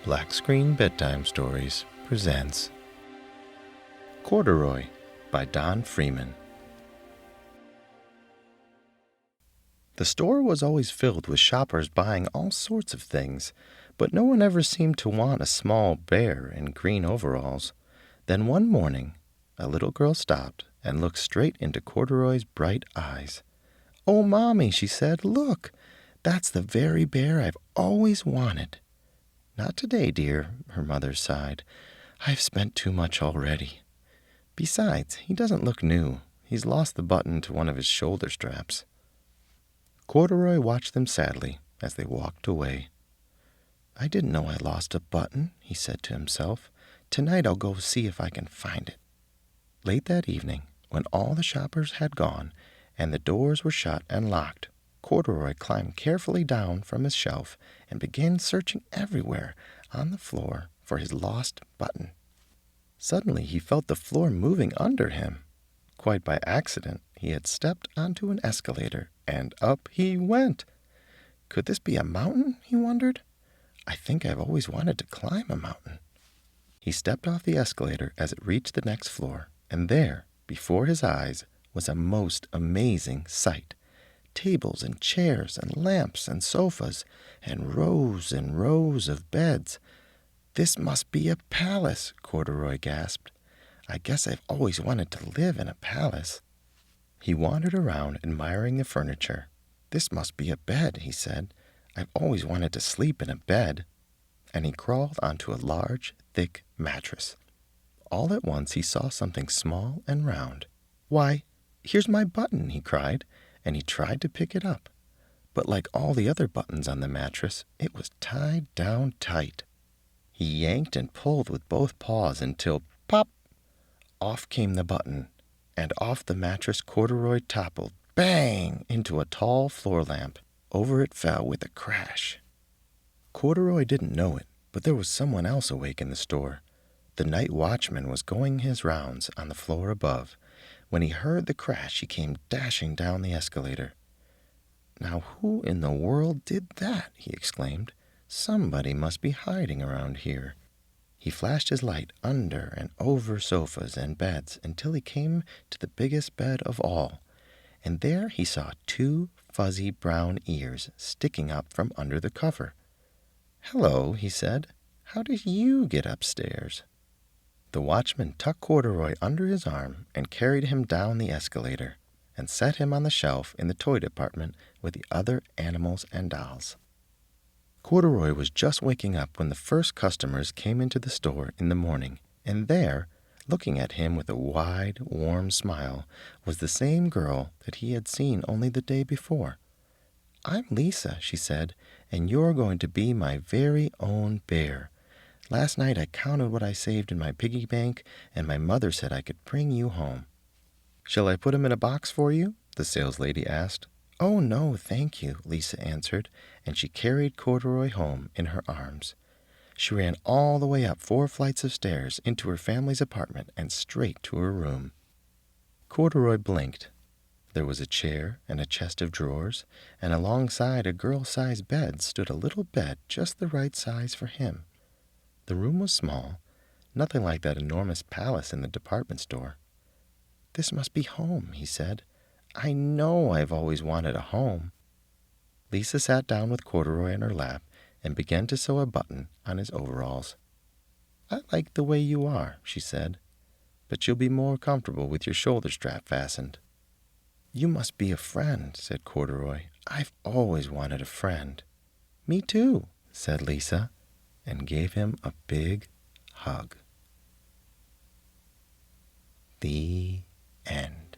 Black Screen Bedtime Stories presents Corduroy by Don Freeman. The store was always filled with shoppers buying all sorts of things, but no one ever seemed to want a small bear in green overalls. Then one morning, a little girl stopped and looked straight into Corduroy's bright eyes. "Oh, Mommy," she said, "look, that's the very bear I've always wanted." "Not today, dear," her mother sighed. "I've spent too much already. Besides, he doesn't look new. He's lost the button to one of his shoulder straps." Corduroy watched them sadly as they walked away. "I didn't know I lost a button," he said to himself. "Tonight I'll go see if I can find it." Late that evening, when all the shoppers had gone and the doors were shut and locked, Corduroy climbed carefully down from his shelf and began searching everywhere on the floor for his lost button. Suddenly he felt the floor moving under him. Quite by accident, he had stepped onto an escalator, and up he went. Could this be a mountain, he wondered? I think I've always wanted to climb a mountain. He stepped off the escalator as it reached the next floor, and there, before his eyes, was a most amazing sight. Tables and chairs and lamps and sofas and rows of beds. "This must be a palace," Corduroy gasped. "I guess I've always wanted to live in a palace." He wandered around admiring the furniture. "This must be a bed," he said. "I've always wanted to sleep in a bed." And he crawled onto a large, thick mattress. All at once he saw something small and round. "Why, here's my button," he cried, and he tried to pick it up. But like all the other buttons on the mattress, it was tied down tight. He yanked and pulled with both paws until, pop! Off came the button, and off the mattress Corduroy toppled, bang, into a tall floor lamp. Over it fell with a crash. Corduroy didn't know it, but there was someone else awake in the store. The night watchman was going his rounds on the floor above. When he heard the crash, he came dashing down the escalator. "Now who in the world did that?" he exclaimed. "Somebody must be hiding around here." He flashed his light under and over sofas and beds until he came to the biggest bed of all, and there he saw 2 fuzzy brown ears sticking up from under the cover. "Hello," he said. "How did you get upstairs?" The watchman tucked Corduroy under his arm and carried him down the escalator and set him on the shelf in the toy department with the other animals and dolls. Corduroy was just waking up when the first customers came into the store in the morning, and there, looking at him with a wide, warm smile, was the same girl that he had seen only the day before. "I'm Lisa," she said, "and you're going to be my very own bear. Last night I counted what I saved in my piggy bank, and my mother said I could bring you home." "Shall I put him in a box for you?" the saleslady asked. "Oh, no, thank you," Lisa answered, and she carried Corduroy home in her arms. She ran all the way up 4 flights of stairs into her family's apartment and straight to her room. Corduroy blinked. There was a chair and a chest of drawers, and alongside a girl-sized bed stood a little bed just the right size for him. The room was small, nothing like that enormous palace in the department store. "This must be home," he said. "I know I've always wanted a home." Lisa sat down with Corduroy in her lap and began to sew a button on his overalls. "I like the way you are," she said, "but you'll be more comfortable with your shoulder strap fastened." "You must be a friend," said Corduroy. "I've always wanted a friend." "Me too," said Lisa, and gave him a big hug. The end.